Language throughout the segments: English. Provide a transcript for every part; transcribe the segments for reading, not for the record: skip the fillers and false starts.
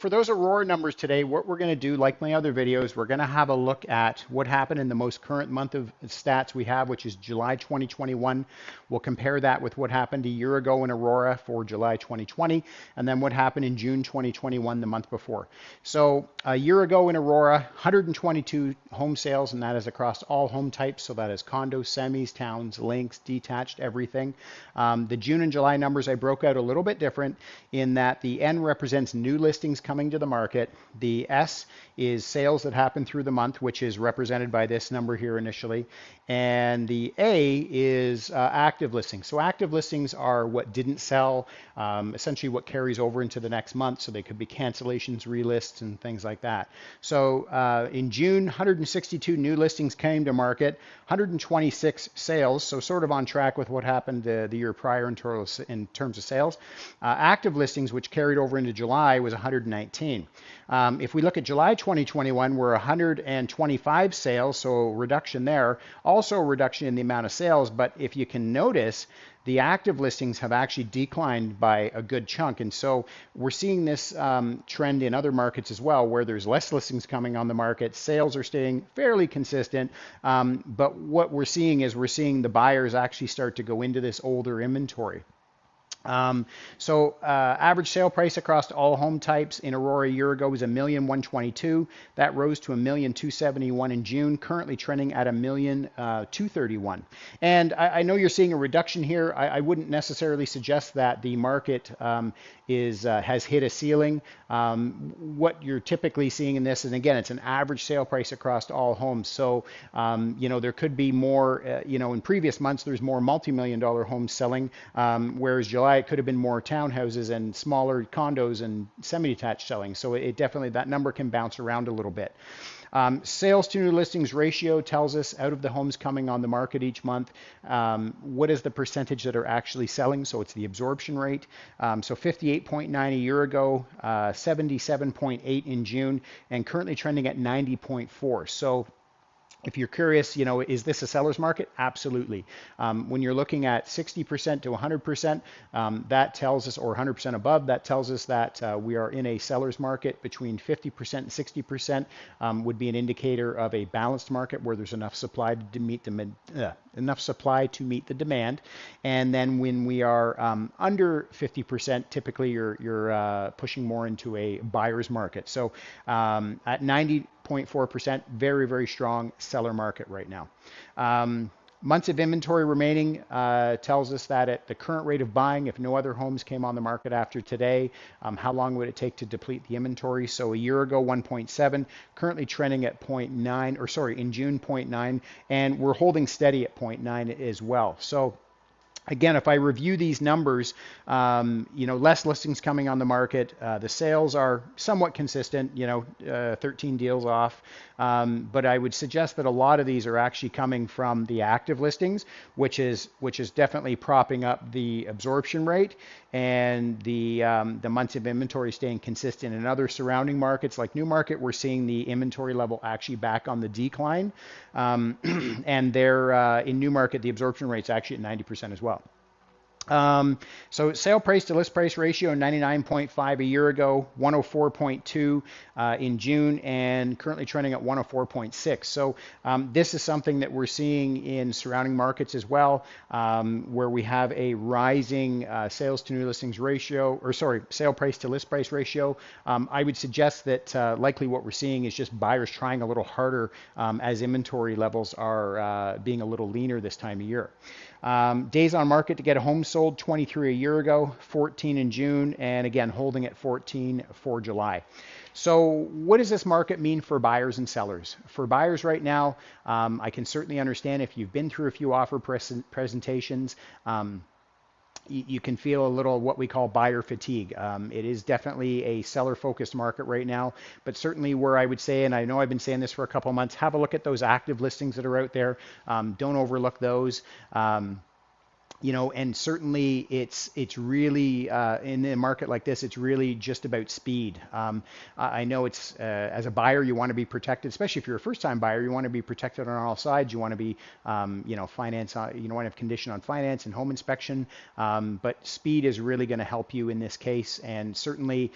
For those Aurora numbers today, what we're going to do, like my other videos, we're going to have a look at what happened in the most current month of stats we have, which is July 2021. We'll compare that with what happened a year ago in Aurora for July 2020, and then what happened in June 2021, the month before. So a year ago in Aurora, 122 home sales, and that is across all home types. So that is condos, semis, towns, links, detached, everything. The June and July numbers I broke out a little bit different in that the N represents new listings coming to the market. The S is sales that happen through the month, which is represented by this number here initially. And the A is active listings. So active listings are what didn't sell, essentially what carries over into the next month. So they could be cancellations, relists, and things like that. So in June, 162 new listings came to market, 126 sales. So sort of on track with what happened the year prior in terms of sales. Active listings, which carried over into July, was 119. If we look at July 2021, we're 125 sales, so reduction there. Also a reduction in the amount of sales, but if you can notice, the active listings have actually declined by a good chunk. And so we're seeing this trend in other markets as well, where there's less listings coming on the market. Sales are staying fairly consistent. But what we're seeing is we're seeing the buyers actually start to go into this older inventory. Average sale price across all home types in Aurora a year ago was $1,122,000. That rose to $1,271,000 in June, currently trending at $1,231,000. And I know you're seeing a reduction here. I wouldn't necessarily suggest that the market has hit a ceiling. What you're typically seeing in this, and again, it's an average sale price across all homes. So, there could be more, in previous months, there's more multi-million-dollar homes selling, whereas July, it could have been more townhouses and smaller condos and semi-detached selling. So it definitely, that number can bounce around a little bit. Sales to new listings ratio tells us out of the homes coming on the market each month, what is the percentage that are actually selling? So it's the absorption rate. So 58.9 a year ago, 77.8 in June, and currently trending at 90.4. So if you're curious, is this a seller's market? Absolutely. When you're looking at 60% to 100%, that tells us, or 100% above, that tells us that we are in a seller's market. Between 50% and 60% would be an indicator of a balanced market where there's enough supply to meet the demand. And then when we are under 50%, typically you're pushing more into a buyer's market. So at 90.4%, very, very strong seller market right now. Months of inventory remaining tells us that at the current rate of buying, if no other homes came on the market after today, how long would it take to deplete the inventory? So a year ago, 1.7, currently trending at 0.9, or sorry, in June, 0.9, and we're holding steady at 0.9 as well. So again, if I review these numbers, less listings coming on the market. The sales are somewhat consistent, 13 deals off. But I would suggest that a lot of these are actually coming from the active listings, which is definitely propping up the absorption rate, and the months of inventory staying consistent. In other surrounding markets like Newmarket, we're seeing the inventory level actually back on the decline. And they're in Newmarket, the absorption rate's actually at 90% as well. So sale price to list price ratio, 99.5 a year ago, 104.2 in June, and currently trending at 104.6. So this is something that we're seeing in surrounding markets as well, where we have a rising sales to new listings ratio, sale price to list price ratio. I would suggest that likely what we're seeing is just buyers trying a little harder as inventory levels are being a little leaner this time of year. Days on market to get a home sold, 23 a year ago, 14 in June, and again holding at 14 for July. So what does this market mean for buyers and sellers? For buyers right now, I can certainly understand if you've been through a few offer presentations, you can feel a little what we call buyer fatigue. It is definitely a seller-focused market right now, but certainly where I would say, and I know I've been saying this for a couple of months, have a look at those active listings that are out there. Don't overlook those. And certainly it's really in a market like this, it's really just about speed. I know it's as a buyer, you want to be protected, especially if you're a first-time buyer. You want to be protected on all sides. You want to be, finance. You don't want to have condition on finance and home inspection. But speed is really going to help you in this case, and certainly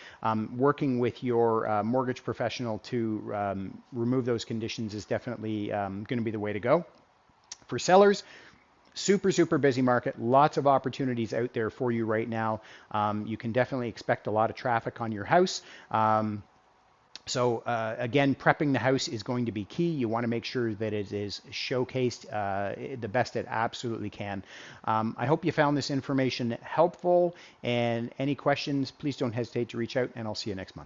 working with your mortgage professional to remove those conditions is definitely going to be the way to go. For sellers, super, super busy market, lots of opportunities out there for you right now. You can definitely expect a lot of traffic on your house. So again, prepping the house is going to be key. You want to make sure that it is showcased the best it absolutely can. I hope you found this information helpful, and any questions, please don't hesitate to reach out, and I'll see you next month.